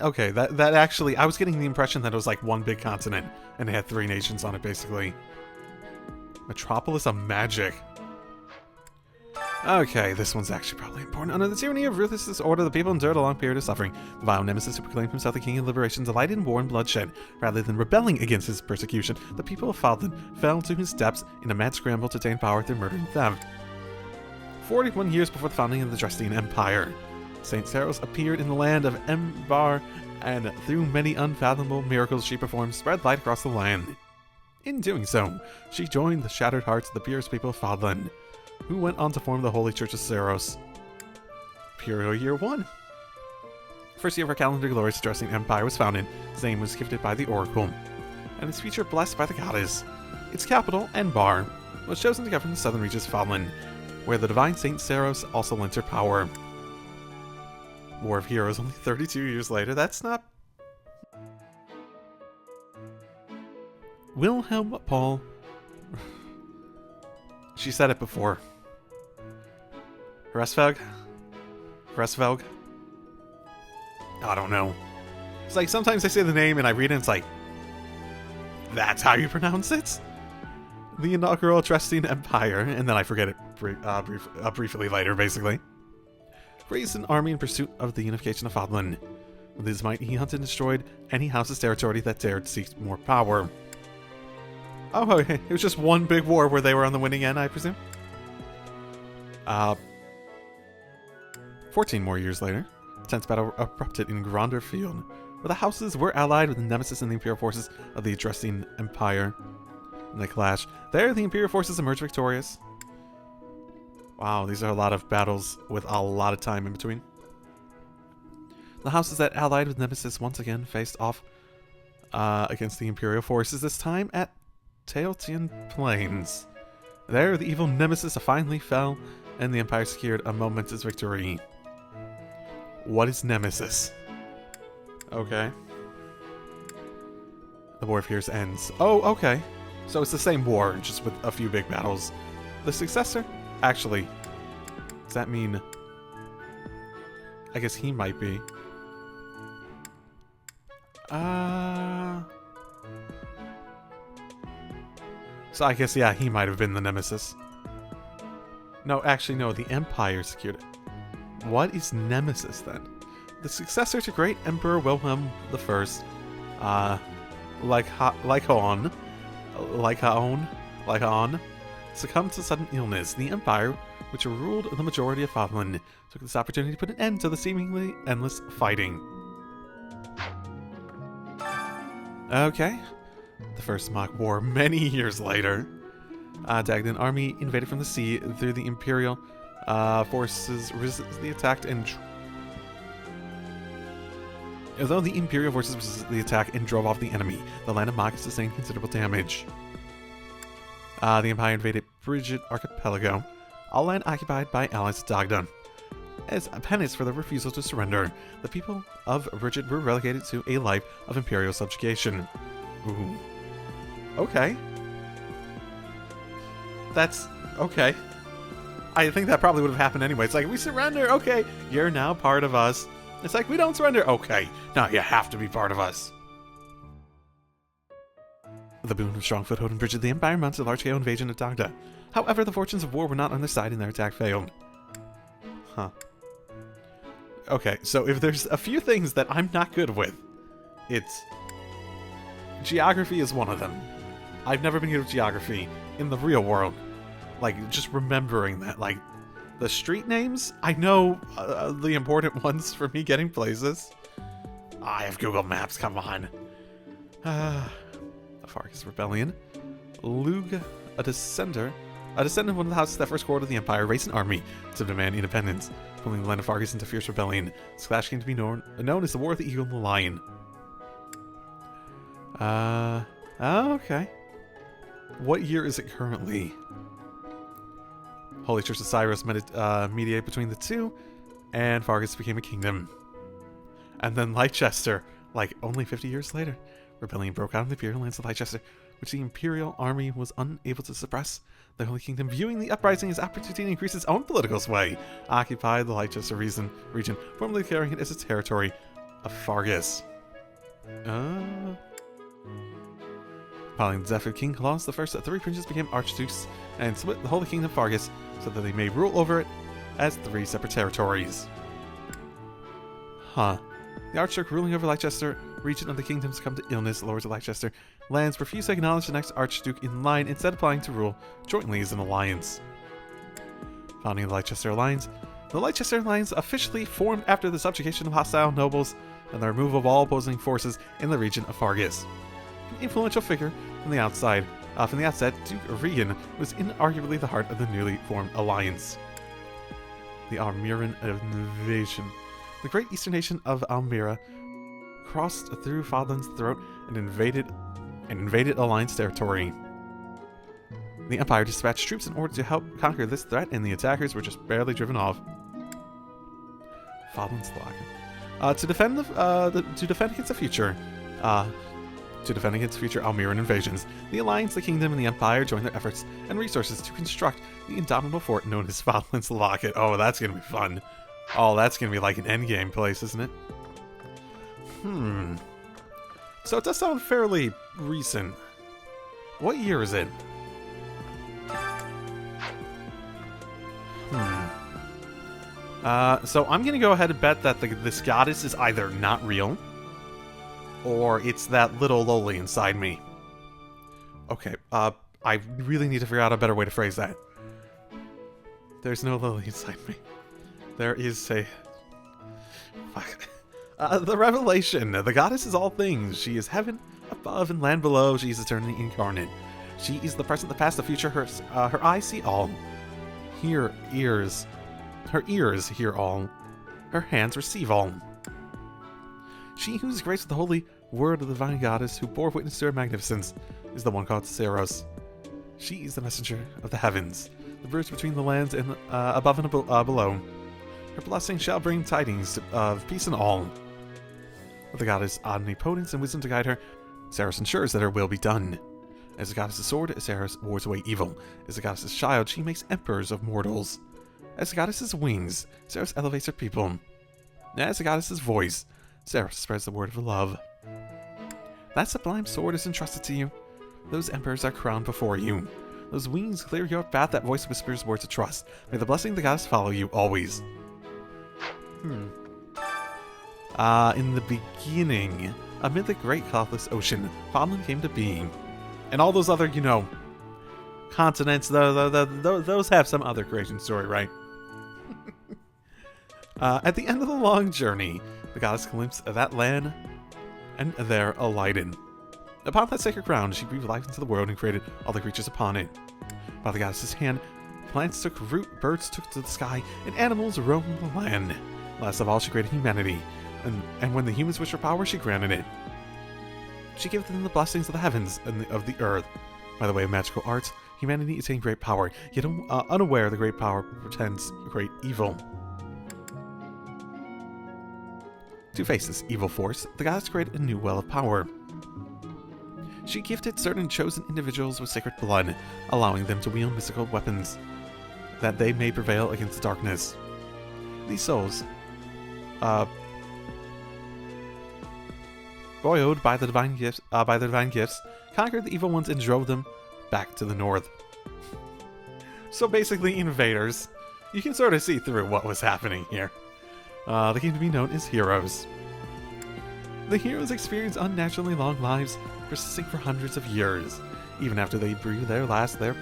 Okay. That actually, I was getting the impression that it was like one big continent and it had 3 nations on it, basically. Metropolis of Magic. Okay, this one's actually probably important. Under the tyranny of ruthless disorder, the people endured a long period of suffering. The vile nemesis who proclaimed himself the king of liberation delighted in war and bloodshed. Rather than rebelling against his persecution, the people of Fodlan fell to his depths in a mad scramble to attain power through murder and theft. 41 years before the founding of the Dresden Empire, Saint Ceros appeared in the land of Embar, and through many unfathomable miracles she performed, spread light across the land. In doing so, she joined the shattered hearts of the purest people of Fodlan, who went on to form the Holy Church of Ceros. Imperial Year 1. First year of our calendar glorious Dresden Empire was founded. Its name was gifted by the Oracle, and its future blessed by the goddess. Its capital, Enbar, was chosen to govern the southern reaches of Fodlan, where the divine Saint Ceros also lent her power. War of Heroes only 32 years later, that's not... Wilhelm Paul... She said it before. Restvelg? I don't know. It's like sometimes I say the name and I read it and it's like, that's how you pronounce it? The inaugural Dresden Empire, and then I forget it briefly later, basically. Raised an army in pursuit of the unification of Fatland. With his might, he hunted and destroyed any house's territory that dared seek more power. Oh, okay. It was just one big war where they were on the winning end, I presume? 14 more years later, a tense battle erupted in Gronder Field, where the houses were allied with the Nemesis and the Imperial forces of the Dresden Empire. In the clash, there the Imperial forces emerged victorious. Wow, these are a lot of battles with a lot of time in between. The houses that allied with Nemesis once again faced off against the Imperial forces, this time at Teotian Plains. There, the evil Nemesis finally fell, and the Empire secured a momentous victory. What is Nemesis? Okay. The War of Heroes ends. Oh, okay. So it's the same war, just with a few big battles. The successor? Actually, does that mean... I guess he might be. So I guess, yeah, he might have been the Nemesis. No, actually, no, the Empire secured it. What is Nemesis, then? The successor to Great Emperor Wilhelm I, Lycaon, succumbed to sudden illness. The Empire, which ruled the majority of Fatland, took this opportunity to put an end to the seemingly endless fighting. Okay. The First Mock War, many years later. Dagdan army invaded from the sea through the Imperial forces resisted the attack and... Although the Imperial forces resisted the attack and drove off the enemy, the land of Mock sustained considerable damage. The Empire invaded Brigid Archipelago, all land occupied by allies of Dagdan. As a penance for their refusal to surrender, the people of Brigid were relegated to a life of Imperial subjugation. Ooh. Okay. That's... okay. I think that probably would have happened anyway. It's like, we surrender, okay, you're now part of us. It's like, we don't surrender, okay, now you have to be part of us. The boon of strong foothold in Brigid, the Empire mounted a large-scale invasion of Dagda. However, the fortunes of war were not on their side and their attack failed. Huh. Okay, so if there's a few things that I'm not good with, it's... geography is one of them. I've never been good with geography in the real world. Like, just remembering that, like, the street names, I know the important ones for me getting places. I have Google Maps, come on. The Fargus Rebellion. Lug, a descendant of one of the houses that first quartered the Empire, raised an army to demand independence, pulling the land of Fargus into fierce rebellion. This clash came to be known as the War of the Eagle and the Lion. Okay. What year is it currently? Holy Church of Cyrus mediated between the two, and Fargus became a kingdom. And then Leicester, like only 50 years later, rebellion broke out in the Imperial lands of Leicester, which the Imperial army was unable to suppress. The Holy Kingdom, viewing the uprising as opportunity to increase its own political sway, occupied the Leicester region, formerly carrying it as a territory of Fargus. Following the death of King Claus I, the three princes became archdukes and split the Holy Kingdom of Fargus so that they may rule over it as three separate territories. Huh. The Archduke ruling over Leicester region of the kingdom succumbed to illness. Lords of Leicester lands refused to acknowledge the next Archduke in line, instead applying to rule jointly as an alliance. Founding the Leicester Alliance. The Leicester Alliance officially formed after the subjugation of hostile nobles and the removal of all opposing forces in the region of Fargus. An influential figure from the outset, Duke Regan was inarguably the heart of the newly formed alliance. The Almiran invasion. The great eastern nation of Almira crossed through Fatland's throat and invaded Alliance territory. The Empire dispatched troops in order to help conquer this threat, and the attackers were just barely driven off. Fatland's Lock. To defend against the future Almiran invasions, the Alliance, the Kingdom, and the Empire joined their efforts and resources to construct the indomitable fort known as Fatland's Locket. Oh, that's gonna be fun. Oh, that's gonna be like an endgame place, isn't it? So it does sound fairly recent. What year is it? So I'm gonna go ahead and bet that this goddess is either not real, or it's that little loli inside me. Okay, I really need to figure out a better way to phrase that. There's no lily inside me. There is a... Fuck. The revelation. The goddess is all things. She is heaven above and land below. She is eternity incarnate. She is the present, the past, the future. Her eyes see all. Her ears hear all. Her hands receive all. She who is graced with the holy word of the divine goddess, who bore witness to her magnificence, is the one called Ceros. She is the messenger of the heavens, the bridge between the lands and above and below. Her blessing shall bring tidings of peace and all. With the goddess' omnipotence and wisdom to guide her, Ceros ensures that her will be done. As the goddess' sword, Ceros wars away evil. As the goddess' child, she makes emperors of mortals. As the goddess' wings, Ceros elevates her people. As the goddess' voice, Ceros spreads the word of love. That sublime sword is entrusted to you. Those emperors are crowned before you. Those wings clear your path, that voice whispers words of trust. May the blessing of the goddess follow you always. In the beginning, amid the great cloudless ocean, Fodlan came to being. And all those other, you know, continents, those have some other creation story, right? At the end of the long journey, the goddess glimpsed that land, and there alighted. Upon that sacred ground, she breathed life into the world and created all the creatures upon it. By the goddess's hand, plants took root, birds took to the sky, and animals roamed the land. Last of all, she created humanity, and when the humans wished for power, she granted it. She gave them the blessings of the heavens and of the earth. By the way of magical arts, humanity attained great power, yet unaware the great power portends great evil. To face this evil force, the goddess created a new well of power. She gifted certain chosen individuals with sacred blood, allowing them to wield mystical weapons, that they may prevail against darkness. These souls, buoyed by the divine gifts, conquered the evil ones and drove them back to the north. So basically, invaders. You can sort of see through what was happening here. They came to be known as heroes. The heroes experience unnaturally long lives, persisting for hundreds of years. Even after they breathe their last, the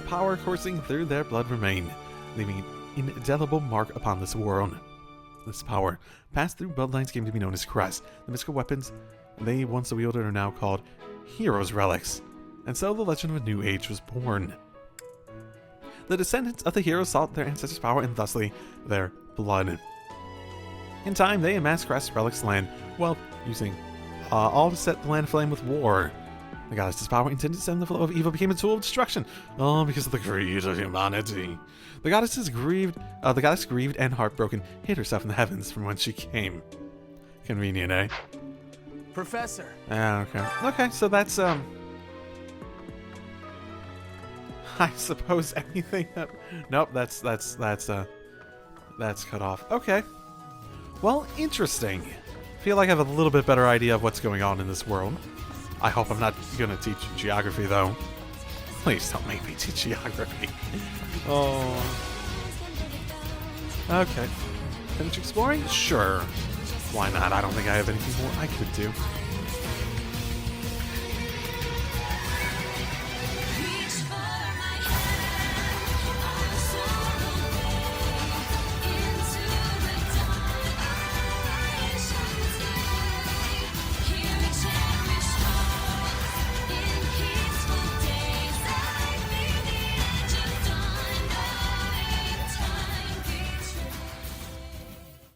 power coursing through their blood remained, leaving an indelible mark upon this world. This power, passed through bloodlines, came to be known as Crest. The mystical weapons they once wielded are now called Heroes' Relics. And so the legend of a new age was born. The descendants of the heroes sought their ancestors' power and thusly their blood. In time, they amassed Crest relics land, wealth, using all to set the land aflame with war. The goddess's power, intended to stem the flow of evil, became a tool of destruction. Oh, because of the greed of humanity. The goddess grieved and heartbroken, hid herself in the heavens from whence she came. Convenient, eh? Professor. Okay. Okay, so that's I suppose anything that... Nope, that's cut off. Okay. Well, interesting. Feel like I have a little bit better idea of what's going on in this world. I hope I'm not gonna teach geography, though. Please don't make me teach geography. Oh. Okay. Finish exploring? Sure. Why not? I don't think I have anything more I could do.